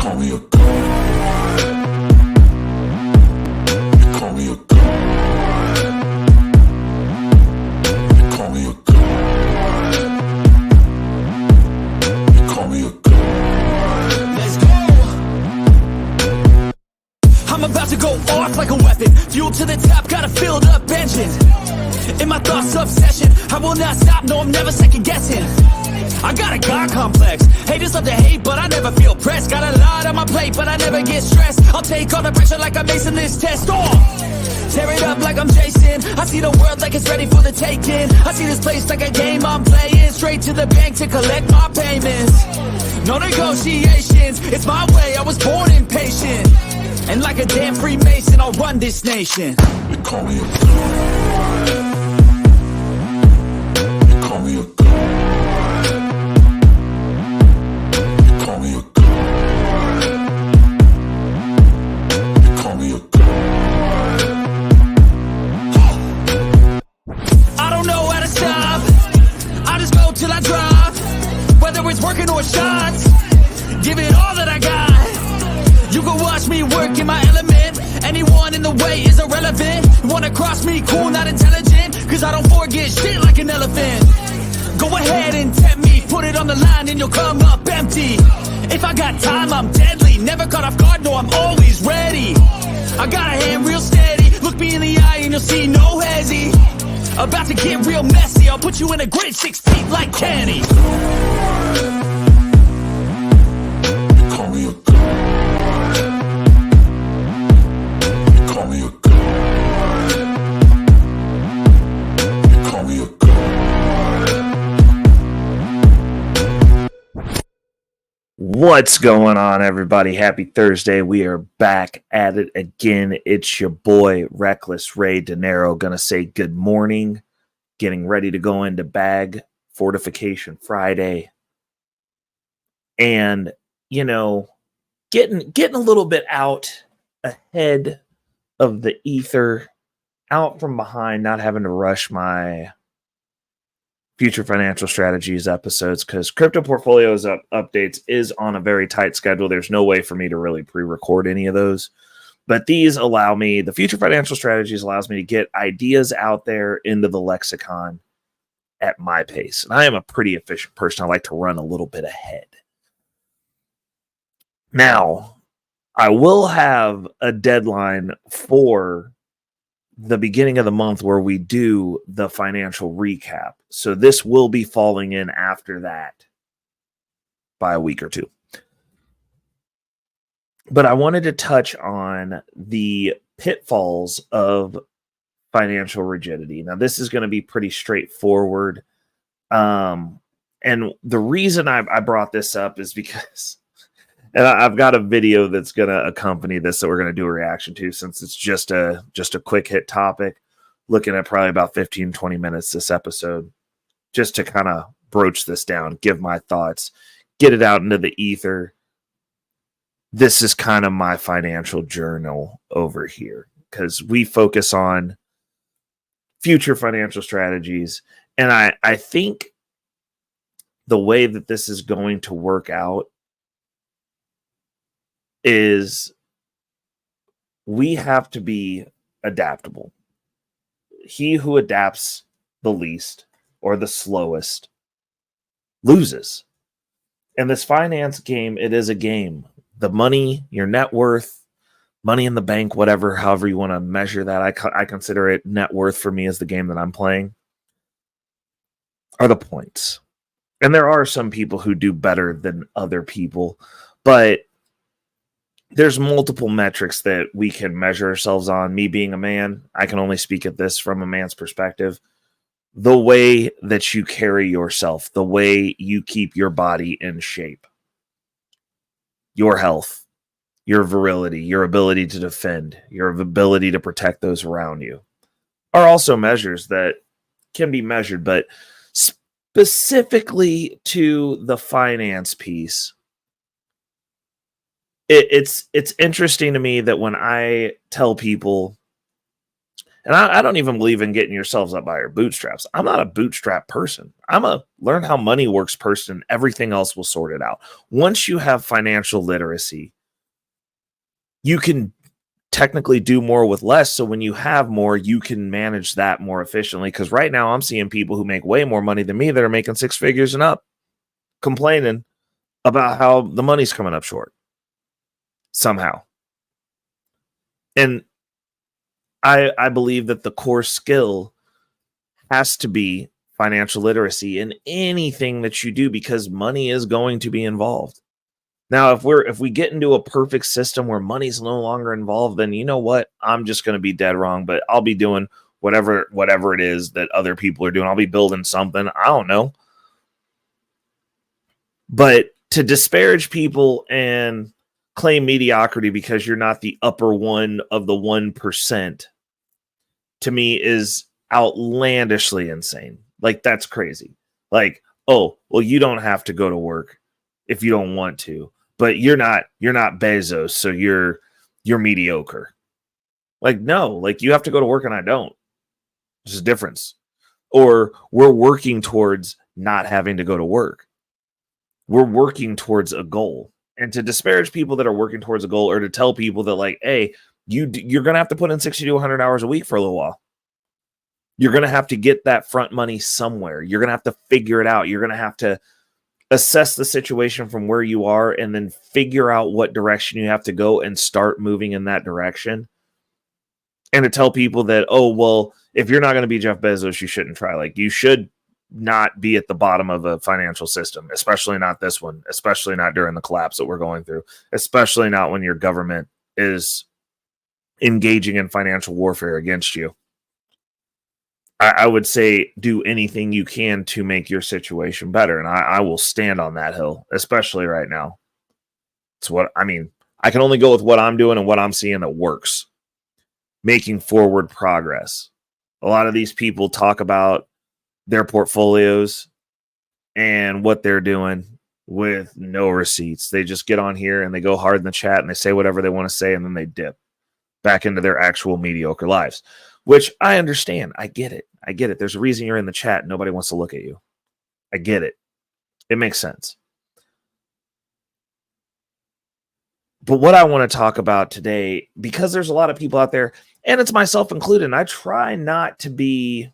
call me a god. You call me a god. You call me a god. You call me a god. Let's go. I'm about to go off like a weapon. Fuel to the top, got a filled up engine. In my thoughts, obsession. I will not stop, no, I'm never second guessing. I got a God complex. Haters love to hate, but I never feel pressed. Got a lot on my plate, but I never get stressed. I'll take all the pressure like I'm acing this test. Tear it up like I'm Jason. I see the world like it's ready for the taking. I see this place like a game I'm playing. Straight to the bank to collect my payments. No negotiations, it's my way, I was born impatient. And like a damn Freemason, I'll run this nation. You call me a god. You call me a god. You call me a god. You call me a god. I don't know how to stop. I just go till I drop. Whether it's working or shots, give it all that I got. You can watch me work in my element. Anyone in the way is irrelevant. You wanna cross me, cool, not intelligent. Cause I don't forget shit like an elephant. Go ahead and tempt me, put it on the line and you'll come up empty. If I got time, I'm deadly. Never caught off guard, no, I'm always ready. I got a hand real steady. Look me in the eye and you'll see no hezzy. About to get real messy. I'll put you in a grid 6 feet like Kenny. You call me a god. You call me a god. You call me a god. What's going on, everybody? Happy Thursday. We are back at it again. It's your boy, Reckless Ray De Niro, gonna say good morning, getting ready to go into bag fortification Friday. And, you know, getting a little bit out ahead of the ether, out from behind, not having to rush my future financial strategies episodes because crypto portfolios updates is on a very tight schedule. There's no way for me to really pre-record any of those, but these allow me, the future financial strategies allows me to get ideas out there into the lexicon at my pace. And I am a pretty efficient person. I like to run a little bit ahead. Now, I will have a deadline for the beginning of the month where we do the financial recap. So this will be falling in after that by a week or two. But I wanted to touch on the pitfalls of financial rigidity. Now, this is going to be pretty straightforward. And the reason I brought this up is because, and I've got a video that's going to accompany this that we're going to do a reaction to, since it's just a quick hit topic, looking at probably about 15, 20 minutes this episode, just to kind of broach this down, give my thoughts, get it out into the ether. This is kind of my financial journal over here, because we focus on future financial strategies. And I think the way that this is going to work out is we have to be adaptable. He who adapts the least or the slowest loses. And this finance game, it is a game. The money, your net worth, money in the bank, whatever, however you want to measure that, I consider it net worth for me as the game that I'm playing, are the points. And there are some people who do better than other people, but there's multiple metrics that we can measure ourselves on. Me being a man, I can only speak at this from a man's perspective. The way that you carry yourself, the way you keep your body in shape, your health, your virility, your ability to defend, your ability to protect those around you are also measures that can be measured. But specifically to the finance piece, it's interesting to me that when I tell people, and I don't even believe in getting yourselves up by your bootstraps. I'm not a bootstrap person. I'm a learn how money works person. Everything else will sort it out. Once you have financial literacy, you can technically do more with less. So when you have more, you can manage that more efficiently. Because right now I'm seeing people who make way more money than me that are making 6 figures and up, complaining about how the money's coming up short somehow. And I believe that the core skill has to be financial literacy in anything that you do, because money is going to be involved. Now, if we get into a perfect system where money's no longer involved, then you know what? I'm just going to be dead wrong, but I'll be doing whatever it is that other people are doing. I'll be building something. I don't know. But to disparage people and claim mediocrity because you're not the upper one of the 1%, to me is outlandishly insane. Like, that's crazy. Like, oh, well, you don't have to go to work if you don't want to, but you're not Bezos, so you're mediocre. Like, no, like, you have to go to work and I don't. There's a difference. Or we're working towards not having to go to work. We're working towards a goal. And to disparage people that are working towards a goal, or to tell people that, like, hey, you're going to have to put in 60 to 100 hours a week for a little while. You're going to have to get that front money somewhere. You're going to have to figure it out. You're going to have to assess the situation from where you are and then figure out what direction you have to go and start moving in that direction. And to tell people that, oh, well, if you're not going to be Jeff Bezos, you shouldn't try. Like, you should not be at the bottom of a financial system, especially not this one, especially not during the collapse that we're going through, especially not when your government is engaging in financial warfare against you. I would say do anything you can to make your situation better. And I will stand on that hill, especially right now. It's what I mean. I can only go with what I'm doing and what I'm seeing that works. Making forward progress. A lot of these people talk about their portfolios and what they're doing with no receipts. They just get on here and they go hard in the chat and they say whatever they want to say, and then they dip back into their actual mediocre lives, which I understand. I get it. There's a reason you're in the chat. Nobody wants to look at you. I get it. It makes sense. But what I want to talk about today, because there's a lot of people out there, and it's myself included, and I try not to be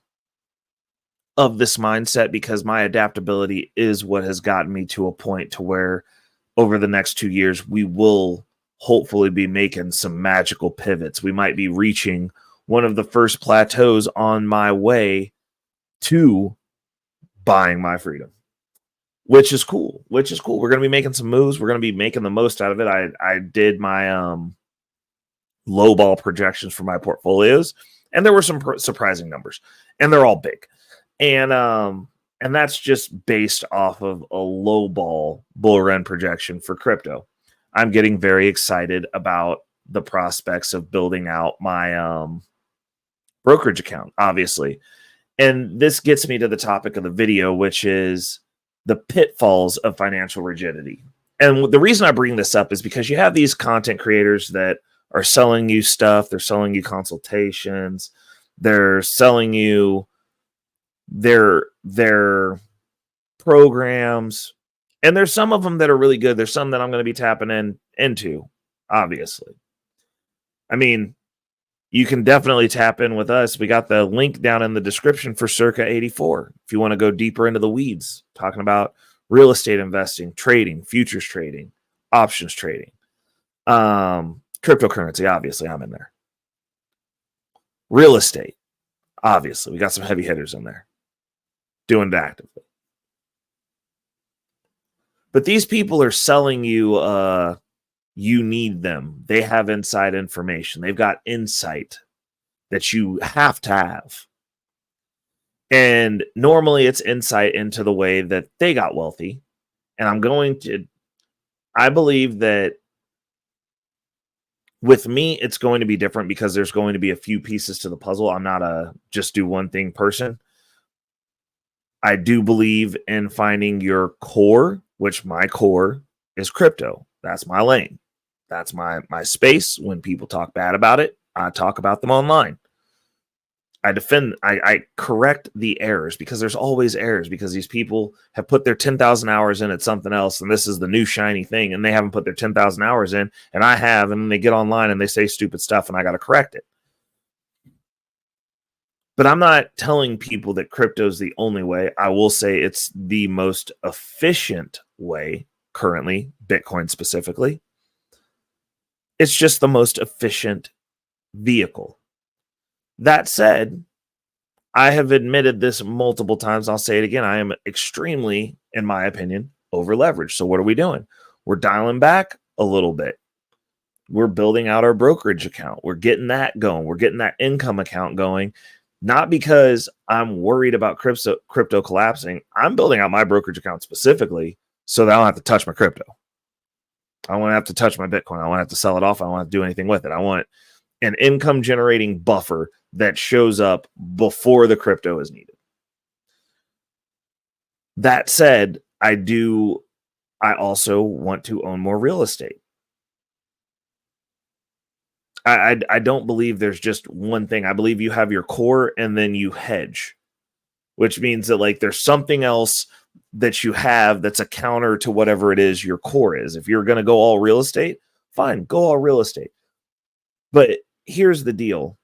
of this mindset, because my adaptability is what has gotten me to a point to where over the next 2 years, we will hopefully be making some magical pivots. We might be reaching one of the first plateaus on my way to buying my freedom, which is cool. We're going to be making some moves. We're going to be making the most out of it. I did my low ball projections for my portfolios, and there were some surprising numbers, and they're all big. And that's just based off of a low ball bull run projection for crypto. I'm getting very excited about the prospects of building out my brokerage account, obviously. And this gets me to the topic of the video, which is the pitfalls of financial rigidity. And the reason I bring this up is because you have these content creators that are selling you stuff. They're selling you consultations. They're selling you their programs. And there's some of them that are really good. There's some that I'm going to be tapping into, obviously. I mean, you can definitely tap in with us. We got the link down in the description for Circa 84. If you want to go deeper into the weeds, talking about real estate investing, trading, futures trading, options trading, cryptocurrency, obviously I'm in there. Real estate, obviously. We got some heavy hitters in there doing it actively. But these people are selling you you need them. They have inside information. They've got insight that you have to have. And normally it's insight into the way that they got wealthy. And I believe that with me, it's going to be different because there's going to be a few pieces to the puzzle. I'm not a just do one thing person. I do believe in finding your core, which my core is crypto. That's my lane. That's my space. When people talk bad about it, I talk about them online. I defend, I correct the errors, because there's always errors, because these people have put their 10,000 hours in at something else, and this is the new shiny thing, and they haven't put their 10,000 hours in, and I have, and then they get online and they say stupid stuff, and I got to correct it. But I'm not telling people that crypto is the only way. I will say it's the most efficient way currently, Bitcoin specifically. It's just the most efficient vehicle. That said, I have admitted this multiple times. I'll say it again. I am extremely, in my opinion, over leveraged. So what are we doing? We're dialing back a little bit. We're building out our brokerage account. We're getting that going. We're getting that income account going. Not because I'm worried about crypto collapsing. I'm building out my brokerage account specifically so that I don't have to touch my crypto. I don't want to have to touch my Bitcoin. I don't want to have to sell it off. I don't want to do anything with it. I want an income generating buffer that shows up before the crypto is needed. That said, I also want to own more real estate. I don't believe there's just one thing. I believe you have your core and then you hedge, which means that like there's something else that you have that's a counter to whatever it is your core is. If you're going to go all real estate, fine, go all real estate. But here's the deal.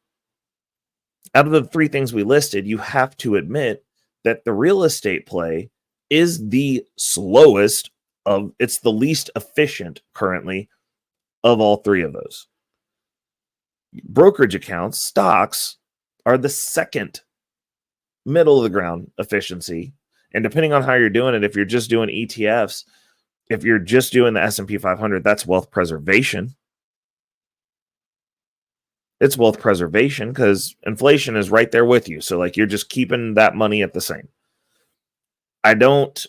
Out of the three things we listed, you have to admit that the real estate play is the slowest of, it's the least efficient currently of all three of those. Brokerage accounts, stocks, are the second middle of the ground efficiency. And depending on how you're doing it, if you're just doing ETFs, if you're just doing the S&P 500, that's wealth preservation. It's wealth preservation because inflation is right there with you. So like you're just keeping that money at the same. I don't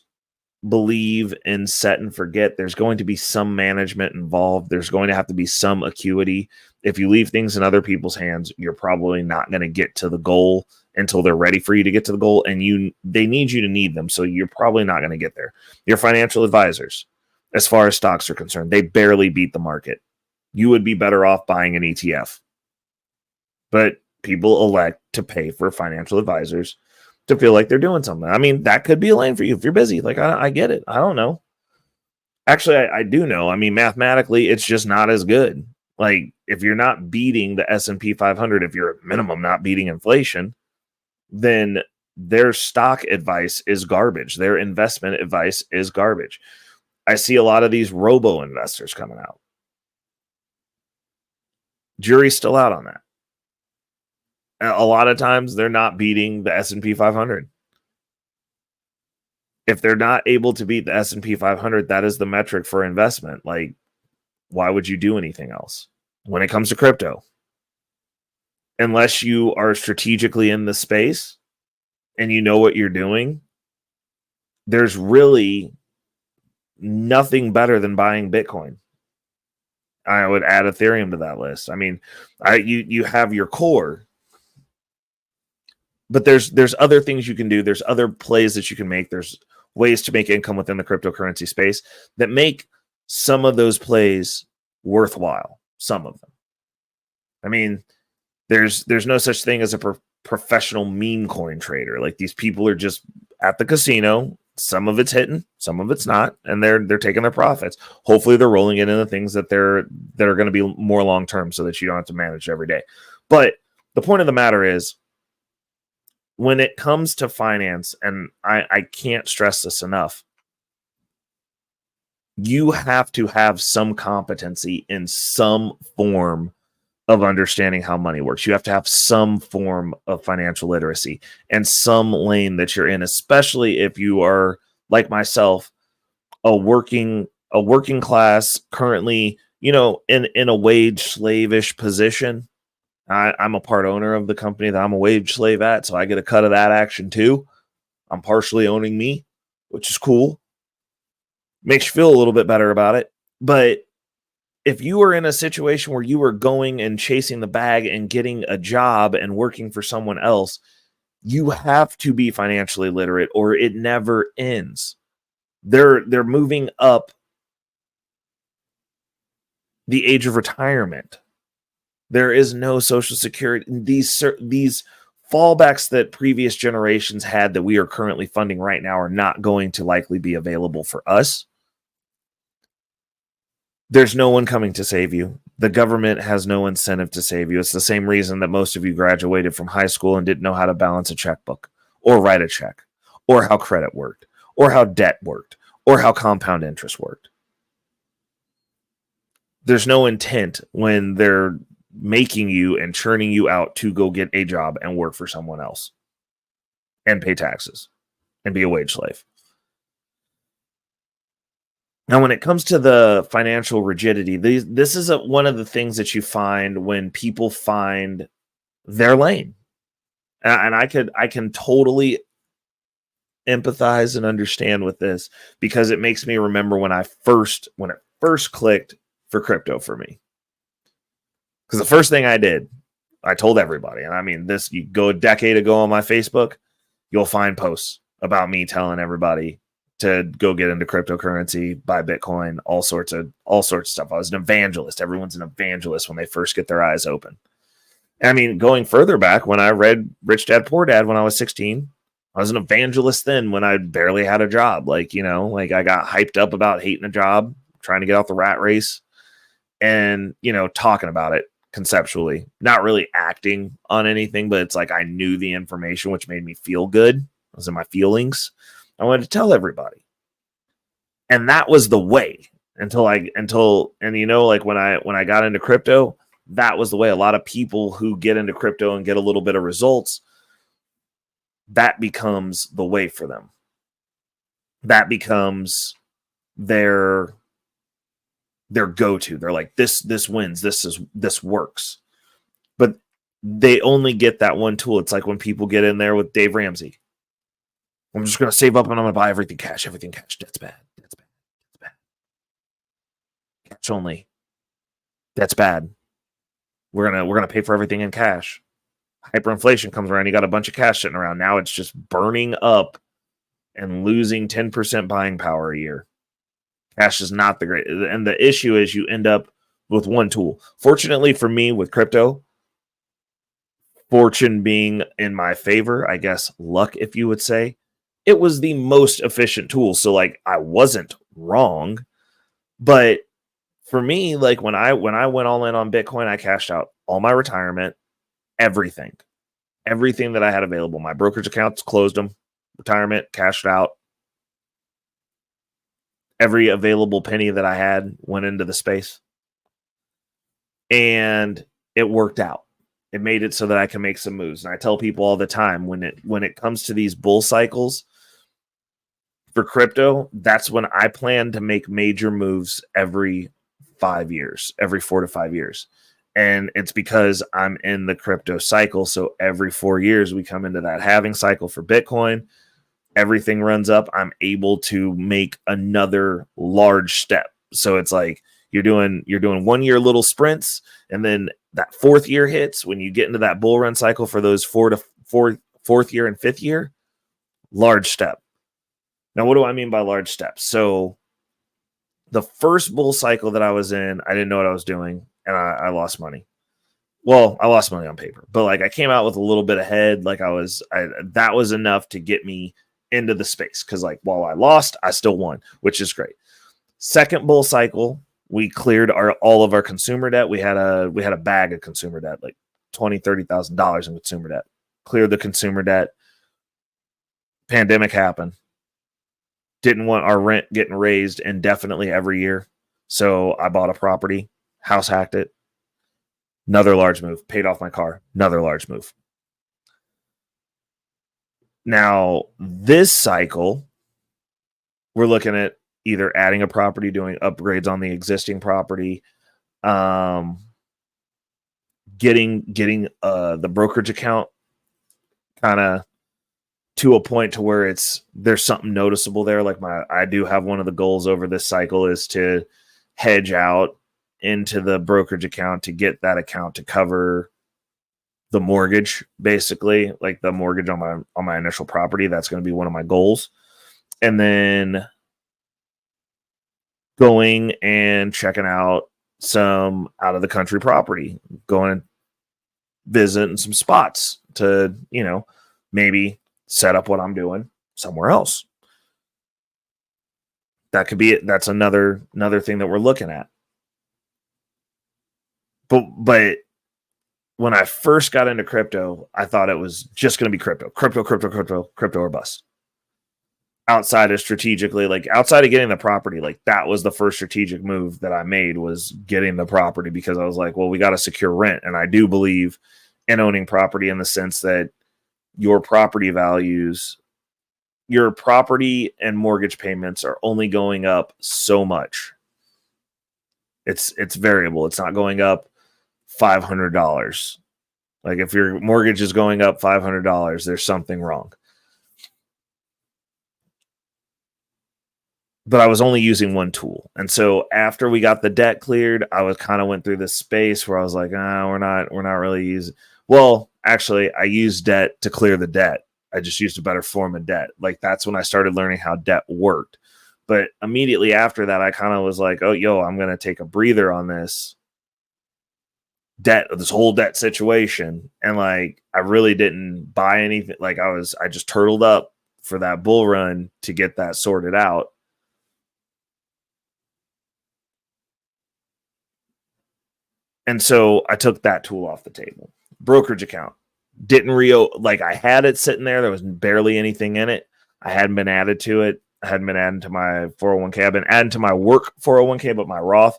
believe in set and forget. There's going to be some management involved. There's going to have to be some acuity. If you leave things in other people's hands, you're probably not going to get to the goal until they're ready for you to get to the goal, and they need you to need them. So you're probably not going to get there. Your financial advisors, as far as stocks are concerned, they barely beat the market. You would be better off buying an ETF. But people elect to pay for financial advisors to feel like they're doing something. I mean, that could be a lane for you if you're busy. Like, I get it. I don't know. Actually, I do know. I mean, mathematically, it's just not as good. Like, if you're not beating the S&P 500, if you're at minimum not beating inflation, then their stock advice is garbage. Their investment advice is garbage. I see a lot of these robo investors coming out. Jury's still out on that. A lot of times they're not beating the S&P 500. If they're not able to beat the S&P 500, that is the metric for investment. Like, why would you do anything else when it comes to crypto? Unless you are strategically in the space and you know what you're doing, there's really nothing better than buying Bitcoin. I would add Ethereum to that list. I mean, you have your core, but there's other things you can do. There's other plays that you can make. There's ways to make income within the cryptocurrency space that make some of those plays worthwhile. Some of them. I mean, there's no such thing as a professional meme coin trader. Like, these people are just at the casino. Some of it's hitting, some of it's not, and they're taking their profits. Hopefully, they're rolling it into things that are going to be more long term, so that you don't have to manage every day. But the point of the matter is, when it comes to finance, and I can't stress this enough, you have to have some competency in some form of understanding how money works. You have to have some form of financial literacy and some lane that you're in, especially if you are, like myself, a working class, currently, in a wage slave-ish position. I'm a part owner of the company that I'm a wage slave at, so I get a cut of that action too. I'm partially owning me, which is cool. Makes you feel a little bit better about it. But if you are in a situation where you are going and chasing the bag and getting a job and working for someone else, you have to be financially literate or it never ends. They're moving up the age of retirement. There is no Social Security. These fallbacks that previous generations had that we are currently funding right now are not going to likely be available for us. There's no one coming to save you. The government has no incentive to save you. It's the same reason that most of you graduated from high school and didn't know how to balance a checkbook or write a check or how credit worked or how debt worked or how compound interest worked. There's no intent when they're making you and churning you out to go get a job and work for someone else and pay taxes and be a wage slave. Now, when it comes to the financial rigidity, this is one of the things that you find when people find their lane. And I can totally empathize and understand with this because it makes me remember when it first clicked for crypto for me. Because the first thing I did, I told everybody, and I mean this, you go a decade ago on my Facebook, you'll find posts about me telling everybody to go get into cryptocurrency, buy Bitcoin, all sorts of stuff. I was an evangelist. Everyone's an evangelist when they first get their eyes open. I mean, going further back, when I read Rich Dad Poor Dad when I was 16, I was an evangelist then when I barely had a job. Like I got hyped up about hating a job, trying to get out the rat race, and, talking about it conceptually, not really acting on anything, but it's like I knew the information, which made me feel good. I was in my feelings. I wanted to tell everybody. And that was the way until when I got into crypto, that was the way. A lot of people who get into crypto and get a little bit of results, that becomes the way for them. That becomes their go-to. They're like, this wins. This works. But they only get that one tool. It's like when people get in there with Dave Ramsey. I'm just going to save up and I'm going to buy everything cash. That's bad. Cash only. That's bad. We're going to pay for everything in cash. Hyperinflation comes around. You got a bunch of cash sitting around. Now it's just burning up and losing 10% buying power a year. Cash is not the great. And the issue is you end up with one tool. Fortunately for me with crypto, fortune being in my favor, I guess luck, if you would say, it was the most efficient tool. So I wasn't wrong, but for me, when I went all in on Bitcoin, I cashed out all my retirement, everything that I had available. My brokerage accounts, closed them, retirement, cashed out. Every available penny that I had went into the space, and it worked out. It made it so that I can make some moves. And I tell people all the time, when it comes to these bull cycles for crypto, that's when I plan to make major moves every 5 years, every 4 to 5 years. And it's because I'm in the crypto cycle. So every 4 years we come into that halving cycle for Bitcoin. Everything runs up. I'm able to make another large step. So it's like you're doing 1 year little sprints, and then that fourth year hits when you get into that bull run cycle for those fourth year and fifth year, large step. Now, what do I mean by large steps? So the first bull cycle that I was in, I didn't know what I was doing, and I lost money. Well, I lost money on paper, but I came out with a little bit ahead. That was enough to get me into the space, because while I lost, I still won, which is great. Second bull cycle, we cleared all of our consumer debt. We had a bag of consumer debt, like $20,000-$30,000 in consumer debt. Cleared the consumer debt. Pandemic happened. Didn't want our rent getting raised indefinitely every year, so I bought a property, house hacked it. Another large move. Paid off my car. Another large move. Now, this cycle, we're looking at either adding a property, doing upgrades on the existing property, getting the brokerage account kind of to a point to where there's something noticeable there. I do have one of the goals over this cycle is to hedge out into the brokerage account to get that account to cover the mortgage, basically, like the mortgage on my initial property. That's going to be one of my goals. And then going and checking out some out of the country property, going and visiting some spots to, you know, maybe set up what I'm doing somewhere else. That could be it. That's another thing that we're looking at. But when I first got into crypto, I thought it was just going to be crypto or bust. Outside of strategically, like outside of getting the property, like that was the first strategic move that I made, was getting the property, because I was like, well, we got to secure rent. And I do believe in owning property in the sense that your property values, your property and mortgage payments are only going up so much. It's variable. It's not going up $500. Like if your mortgage is going up $500, there's something wrong. But I was only using one tool. And so after we got the debt cleared, I was kind of went through this space where I was like, we're not really using. Well, actually, I used debt to clear the debt. I just used a better form of debt. Like that's when I started learning how debt worked. But immediately after that, I kind of was like, oh, I'm going to take a breather on this whole debt situation. And like, I really didn't buy anything. Like I just turtled up for that bull run to get that sorted out. And so I took that tool off the table. Brokerage account. Didn't like I had it sitting there. There was barely anything in it. I hadn't been added to it. I hadn't been added to my 401k. I've been added to my work 401k, but my Roth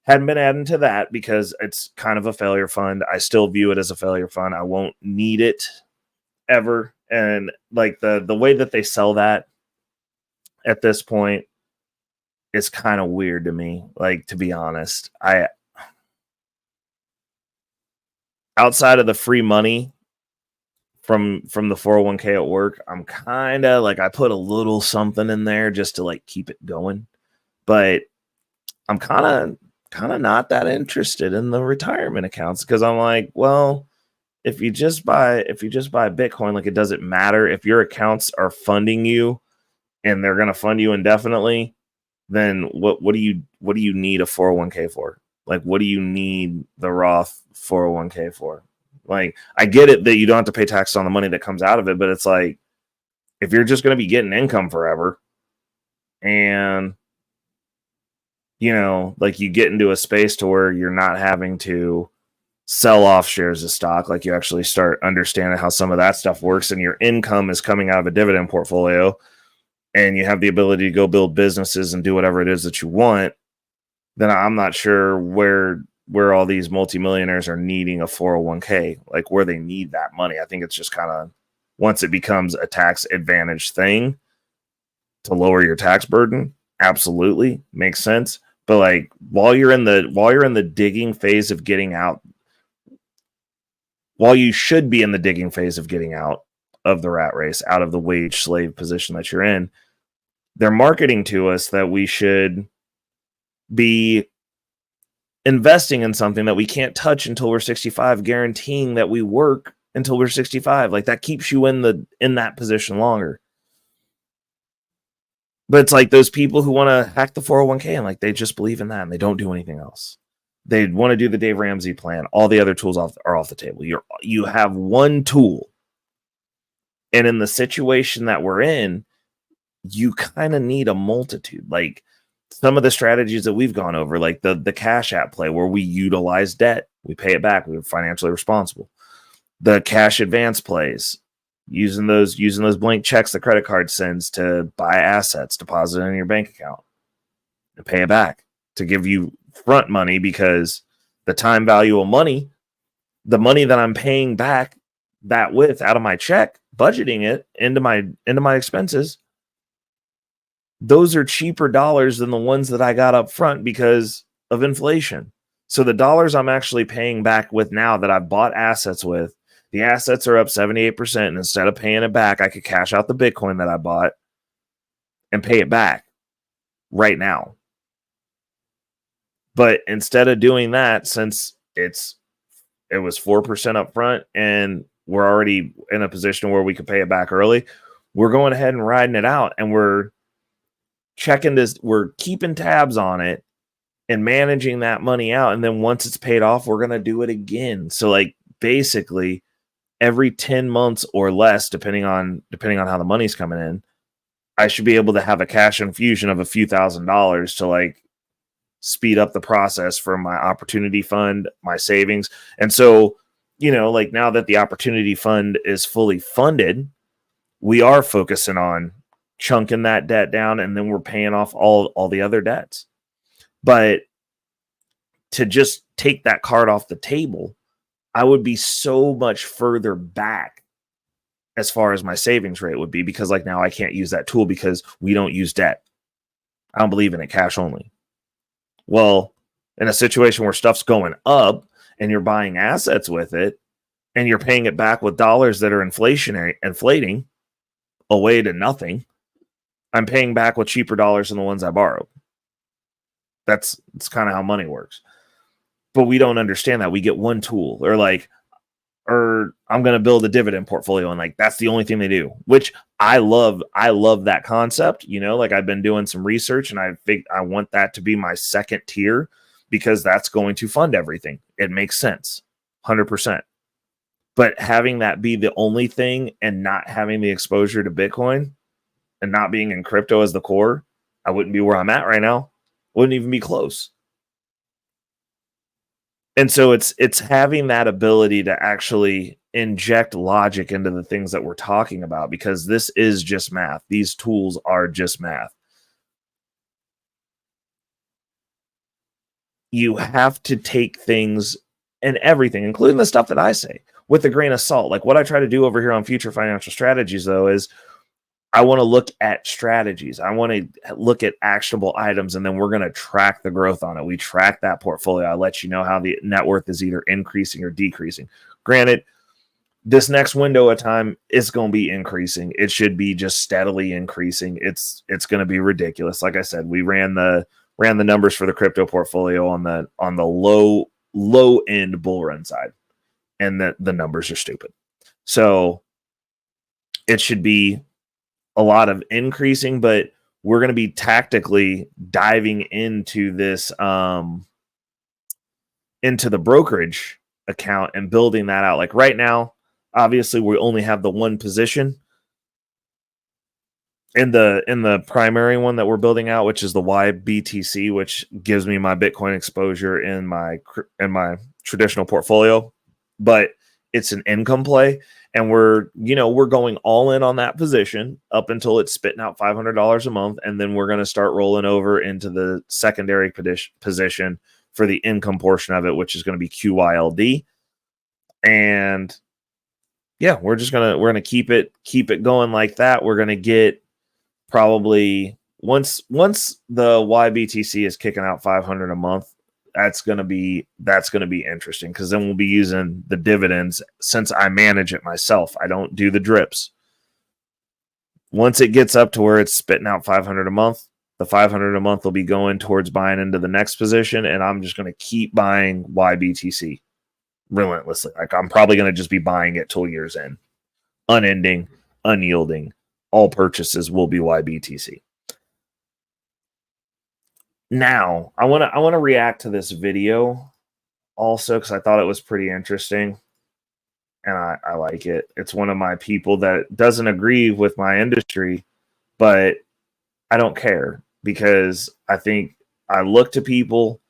hadn't been added to that because it's kind of a failure fund. I still view it as a failure fund. I won't need it ever. And like the way that they sell that at this point is kind of weird to me. Like, to be honest, outside of the free money from the 401k at work, I'm kind of like, I put a little something in there just to like keep it going, but I'm kind of not that interested in the retirement accounts, because I'm like, well, if you just buy Bitcoin, like it doesn't matter if your accounts are funding you and they're going to fund you indefinitely, then what do you need a 401k for? Like, what do you need the Roth 401k for? Like, I get it that you don't have to pay taxes on the money that comes out of it, but it's like, if you're just going to be getting income forever and, you know, like you get into a space to where you're not having to sell off shares of stock, like you actually start understanding how some of that stuff works, and your income is coming out of a dividend portfolio, and you have the ability to go build businesses and do whatever it is that you want, then I'm not sure where all these multimillionaires are needing a 401k, like where they need that money. I think it's just kind of, once it becomes a tax advantage thing to lower your tax burden, absolutely makes sense. But like while you're in the digging phase of getting out, while you should be in the digging phase of getting out of the rat race, out of the wage slave position that you're in, they're marketing to us that we should be investing in something that we can't touch until we're 65, guaranteeing that we work until we're 65. Like that keeps you in that position longer. But it's like those people who want to hack the 401k and like they just believe in that and they don't do anything else. They want to do the Dave Ramsey plan. All the other tools are off the table. You have one tool. And in the situation that we're in, you kind of need a multitude. Like some of the strategies that we've gone over, like the CashApp play where we utilize debt, we pay it back, we're financially responsible. The cash advance plays, using those blank checks the credit card sends to buy assets, deposit in your bank account and pay it back to give you front money, because the time value of money, the money that I'm paying back that with out of my check, budgeting it into my expenses, those are cheaper dollars than the ones that I got up front because of inflation. So the dollars I'm actually paying back with now that I've bought assets with, the assets are up 78%. And instead of paying it back, I could cash out the Bitcoin that I bought and pay it back right now. But instead of doing that, since it was 4% up front and we're already in a position where we could pay it back early, we're going ahead and riding it out, and we're checking this, we're keeping tabs on it and managing that money out. And then once it's paid off, we're going to do it again. So like basically every 10 months or less, depending on how the money's coming in, I should be able to have a cash infusion of a few $1,000s to like speed up the process for my opportunity fund, my savings. And so, like now that the opportunity fund is fully funded, we are focusing on chunking that debt down, and then we're paying off all the other debts. But to just take that card off the table, I would be so much further back as far as my savings rate would be, because like now I can't use that tool because we don't use debt. I don't believe in it, cash only. Well, in a situation where stuff's going up and you're buying assets with it and you're paying it back with dollars that are inflating away to nothing, I'm paying back with cheaper dollars than the ones I borrowed. That's kind of how money works. But we don't understand that. We get one tool, or I'm going to build a dividend portfolio, and like that's the only thing they do, which I love. I love that concept. Like I've been doing some research, and I think I want that to be my second tier, because that's going to fund everything. It makes sense, 100%. But having that be the only thing and not having the exposure to Bitcoin and not being in crypto as the core, I wouldn't be where I'm at right now. Wouldn't even be close. And so it's having that ability to actually inject logic into the things that we're talking about, because this is just math. These tools are just math. You have to take things and everything, including the stuff that I say, with a grain of salt. Like what I try to do over here on Future Financial Strategies, though, is I want to look at strategies. I want to look at actionable items, and then we're going to track the growth on it. We track that portfolio. I let you know how the net worth is either increasing or decreasing. Granted, this next window of time is going to be increasing. It should be just steadily increasing. It's going to be ridiculous. Like I said, we ran the numbers for the crypto portfolio on the low end bull run side, and the numbers are stupid. So it should be a lot of increasing, but we're going to be tactically diving into this, into the brokerage account and building that out. Like right now, obviously we only have the one position in the primary one that we're building out, which is the YBTC, which gives me my Bitcoin exposure in my traditional portfolio, but it's an income play. And we're going all in on that position up until it's spitting out $500 a month. And then we're going to start rolling over into the secondary position for the income portion of it, which is going to be QYLD. And yeah, we're going to keep it going like that. We're going to get probably once the YBTC is kicking out 500 a month, that's going to be interesting, because then we'll be using the dividends, since I manage it myself. I don't do the drips. Once it gets up to where it's spitting out 500 a month, the 500 a month will be going towards buying into the next position, and I'm just going to keep buying YBTC relentlessly. Like I'm probably going to just be buying it till year's end, unending, unyielding. All purchases will be YBTC. Now, I want to react to this video also, because I thought it was pretty interesting, and I like it. It's one of my people that doesn't agree with my industry, but I don't care, because I think I look to people,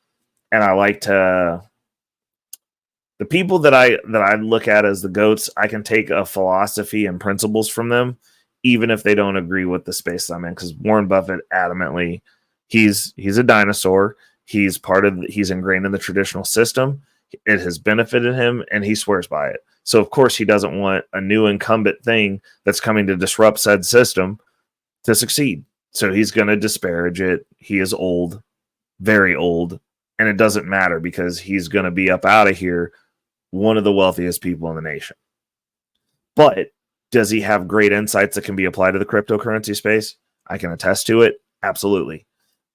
and I like to the people that I look at as the GOATs. I can take a philosophy and principles from them, even if they don't agree with the space I'm in. Because Warren Buffett adamantly, he's a dinosaur. He's ingrained in the traditional system. It has benefited him, and he swears by it. So of course he doesn't want a new incumbent thing that's coming to disrupt said system to succeed. So he's going to disparage it. He is old, very old, and it doesn't matter, because he's going to be up out of here, one of the wealthiest people in the nation. But does he have great insights that can be applied to the cryptocurrency space? I can attest to it. Absolutely.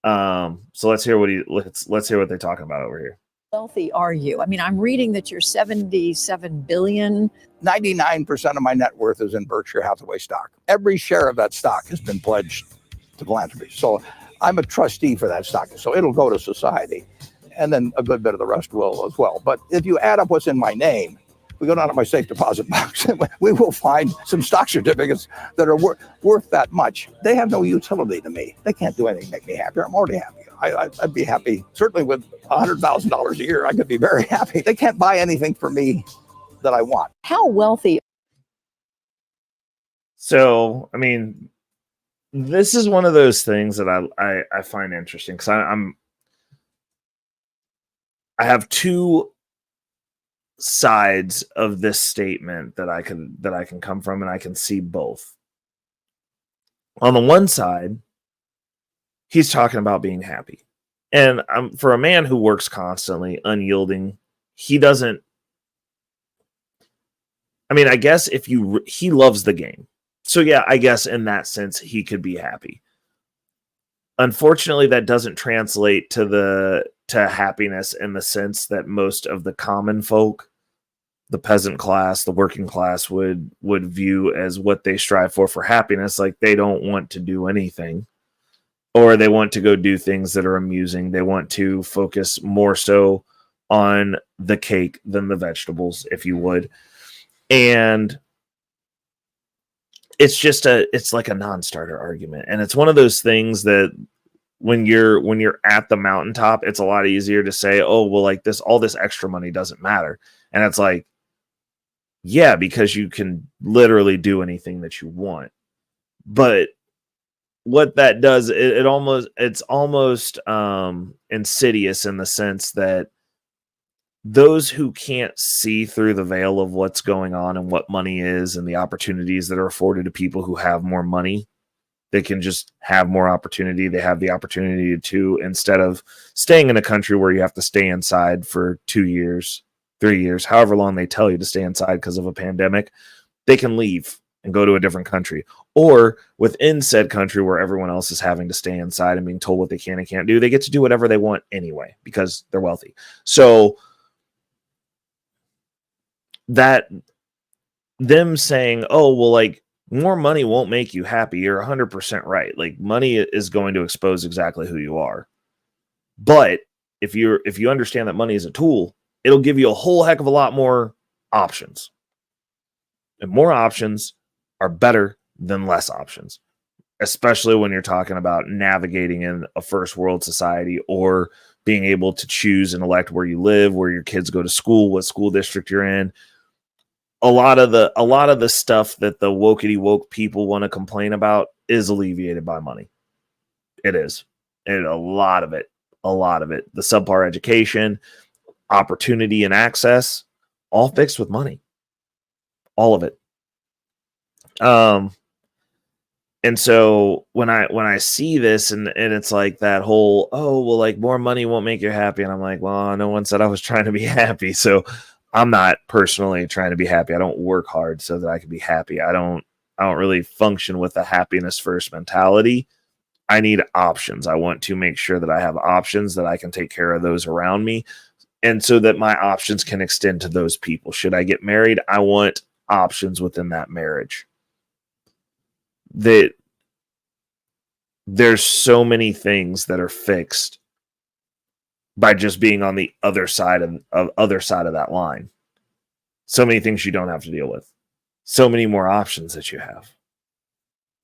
So let's hear let's hear what they're talking about over here. Wealthy are you? I mean, I'm reading that you're 77 billion. 99% of my net worth is in Berkshire Hathaway stock. Every share of that stock has been pledged to philanthropy. So I'm a trustee for that stock. So it'll go to society, and then a good bit of the rest will as well. But if you add up what's in my name, we go down to my safe deposit box, and we will find some stock certificates that are worth that much. They have no utility to me. They can't do anything to make me happier. I'm already happy. I'd be happy. Certainly with $100,000 a year, I could be very happy. They can't buy anything for me that I want. How wealthy? So, I mean, this is one of those things that I find interesting, because I have two sides of this statement that I can come from, and I can see both. On the one side, he's talking about being happy. And for a man who works constantly, unyielding, he doesn't, I mean, I guess he loves the game. So yeah, I guess in that sense, he could be happy. Unfortunately, that doesn't translate to happiness in the sense that most of the common folk, the peasant class, the working class would view as what they strive for happiness. Like, they don't want to do anything, or they want to go do things that are amusing. They want to focus more so on the cake than the vegetables, if you would. And it's like a non-starter argument. And it's one of those things that when you're at the mountaintop, it's a lot easier to say, oh, well, like all this extra money doesn't matter. And it's like, yeah, because you can literally do anything that you want. But what that does, it's almost insidious in the sense that those who can't see through the veil of what's going on and what money is and the opportunities that are afforded to people who have more money, they can just have more opportunity. They have the opportunity to, instead of staying in a country where you have to stay inside for 2 years, 3 years, however long they tell you to stay inside because of a pandemic, they can leave and go to a different country. Or within said country where everyone else is having to stay inside and being told what they can and can't do, they get to do whatever they want anyway because they're wealthy. So that them saying, oh, well, like, more money won't make you happy, you're 100% right. Like, money is going to expose exactly who you are. But if you understand that money is a tool, it'll give you a whole heck of a lot more options. And more options are better than less options, especially when you're talking about navigating in a first world society, or being able to choose and elect where you live, where your kids go to school, what school district you're in. A lot of the stuff that the wokety woke people want to complain about is alleviated by money. It is. And a lot of it, the subpar education, opportunity and access, all fixed with money. All of it. And so when I see this and it's like that whole, oh, well, like, more money won't make you happy. And I'm like, well, no one said I was trying to be happy. So I'm not personally trying to be happy. I don't work hard so that I can be happy. I don't really function with a happiness first mentality. I need options. I want to make sure that I have options, that I can take care of those around me, and so that my options can extend to those people. Should I get married, I want options within that marriage. That there's so many things that are fixed by just being on the other side of that line. So many things you don't have to deal with. So many more options that you have.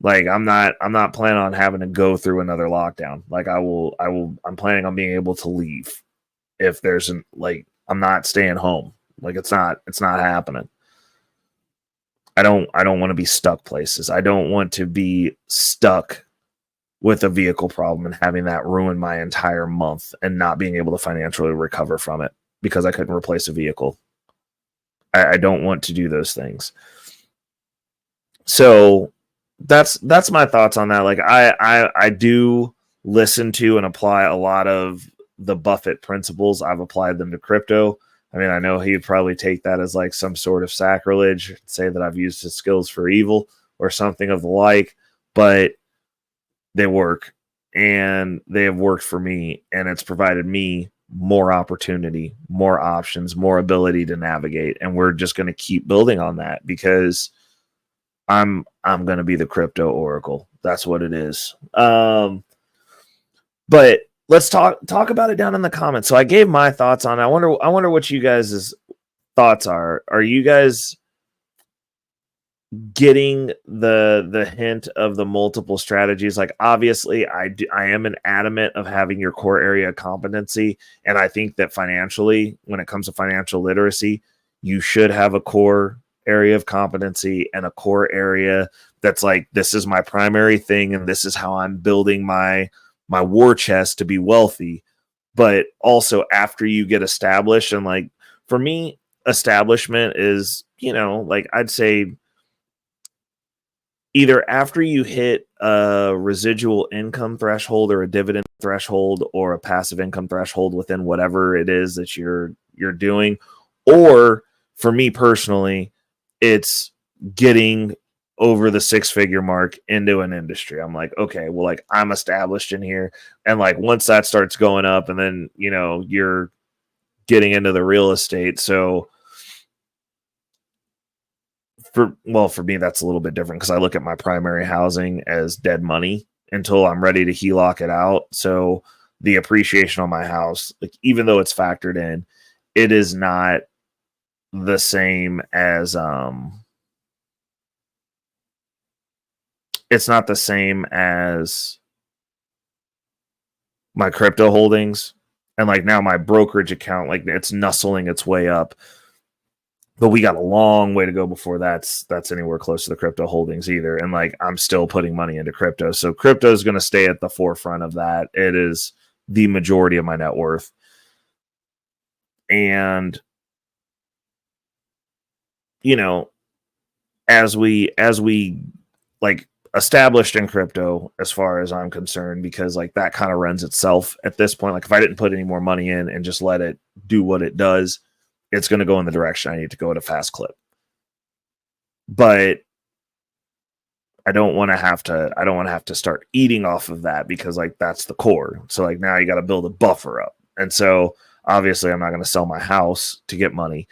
Like, I'm not planning on having to go through another lockdown. Like, I'm planning on being able to leave if there's I'm not staying home. Like, it's not happening. I don't want to be stuck places. I don't want to be stuck with a vehicle problem and having that ruin my entire month and not being able to financially recover from it because I couldn't replace a vehicle. I don't want to do those things. So that's my thoughts on that. Like, I do listen to and apply a lot of the Buffett principles. I've applied them to crypto. I mean, I know he'd probably take that as like some sort of sacrilege, say that I've used his skills for evil or something of the like, but they work, and they have worked for me, and it's provided me more opportunity, more options, more ability to navigate. And we're just going to keep building on that because I'm going to be the crypto oracle. That's what it is. But let's talk about it down in the comments. So I gave my thoughts on it. I wonder what you guys' thoughts are you guys getting the hint of the multiple strategies? Like, obviously I am an adamant of having your core area of competency, and I think that financially, when it comes to financial literacy, you should have a core area of competency and a core area that's like, this is my primary thing and this is how I'm building my war chest to be wealthy. But also, after you get established, and like for me, establishment is, like, I'd say either after you hit a residual income threshold or a dividend threshold or a passive income threshold within whatever it is that you're doing, or for me personally, it's getting over the 6-figure mark into an industry. I'm like, okay, well, like, I'm established in here. And like, once that starts going up, and then, you're getting into the real estate. So for me, that's a little bit different, because I look at my primary housing as dead money until I'm ready to HELOC it out. So the appreciation on my house, like, even though it's factored in, it is not the same as it's not the same as my crypto holdings. And like, now my brokerage account, like, it's nuzzling its way up, but we got a long way to go before that's anywhere close to the crypto holdings either. And like, I'm still putting money into crypto, so crypto is going to stay at the forefront of that. It is the majority of my net worth. And as we like established in crypto, as far as I'm concerned, because like, that kind of runs itself at this point. Like, if I didn't put any more money in and just let it do what it does, it's going to go in the direction I need to go at a fast clip. But I don't want to have to start eating off of that, because like, that's the core. So like, now you got to build a buffer up. And so obviously I'm not going to sell my house to get money.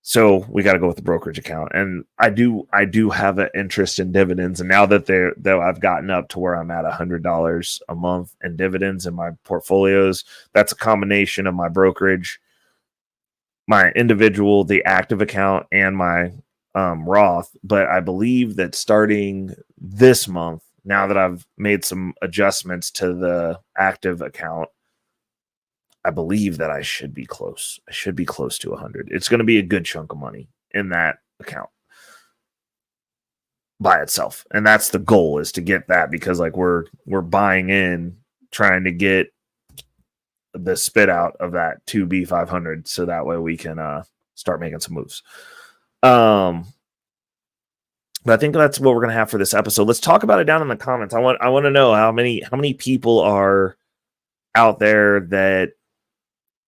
So we got to go with the brokerage account. And I do have an interest in dividends. And now that I've gotten up to where I'm at $100 a month in dividends in my portfolios, that's a combination of my brokerage, my individual, the active account, and my Roth. But I believe that starting this month, now that I've made some adjustments to the active account, I believe that I should be close. I should be close to 100. It's going to be a good chunk of money in that account by itself. And that's the goal, is to get that, because like, we're buying in, trying to get the spit out of that 2B500, so that way we can start making some moves. But I think that's what we're going to have for this episode. Let's talk about it down in the comments. I want to know how many people are out there that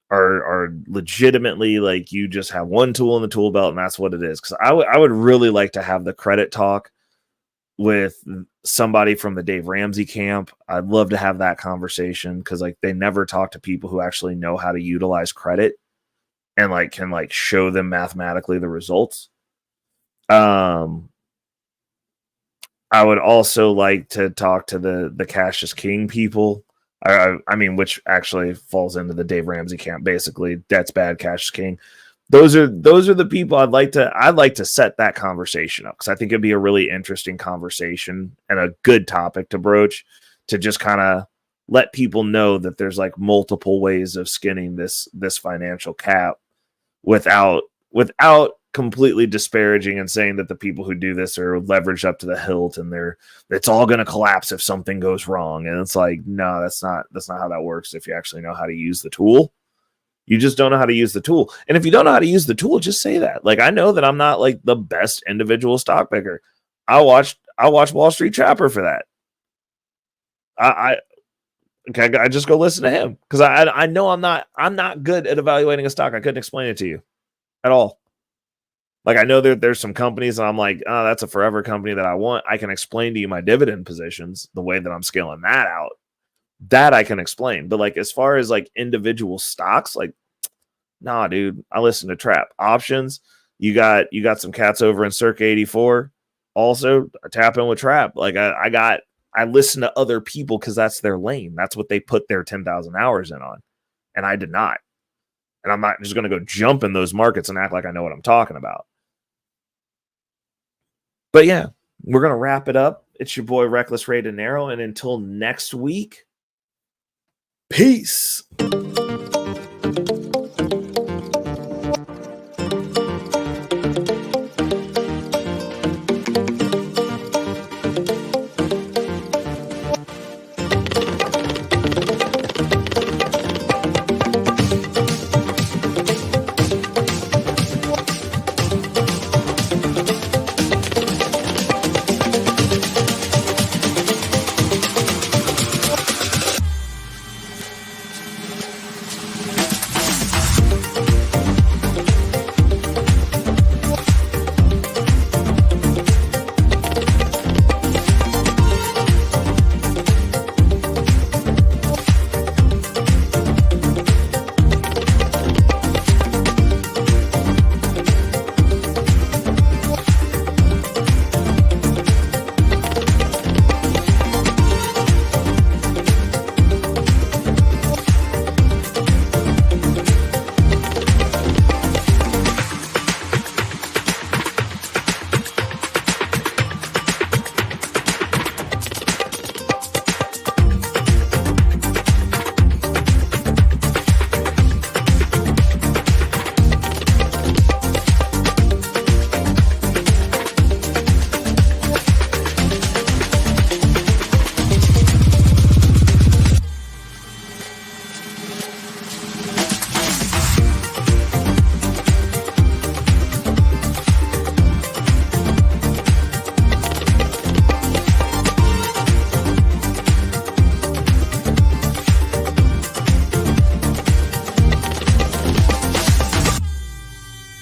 are legitimately like, you just have one tool in the tool belt and that's what it is. Because I would really like to have the credit talk with somebody from the Dave Ramsey camp. I'd love to have that conversation, because like, they never talk to people who actually know how to utilize credit and like, can like show them mathematically the results. I would also like to talk to the Cash is King people. I mean, which actually falls into the Dave Ramsey camp. Basically, that's bad, Cash is King. Those are the people I'd like to set that conversation up, because I think it'd be a really interesting conversation and a good topic to broach, to just kind of let people know that there's like multiple ways of skinning this financial cap without completely disparaging and saying that the people who do this are leveraged up to the hilt and it's all going to collapse if something goes wrong. And it's like, no, that's not how that works. If you actually know how to use the tool, you just don't know how to use the tool. And if you don't know how to use the tool, just say that. Like, I know that I'm not like the best individual stock picker. I watch Wall Street Trapper for that. I just go listen to him, because I know I'm not good at evaluating a stock. I couldn't explain it to you at all. Like, I know there's some companies and I'm like, oh, that's a forever company that I want. I can explain to you my dividend positions, the way that I'm scaling that out. That I can explain. But like, as far as like individual stocks, like, nah, dude, I listen to Trap. Options, you got some cats over in Circa 84. Also, tap in with Trap. Like, I listen to other people because that's their lane. That's what they put their 10,000 hours in on. And I did not. And I'm not just going to go jump in those markets and act like I know what I'm talking about. But yeah, we're going to wrap it up. It's your boy, Reckless Ray Dinero. And until next week, peace.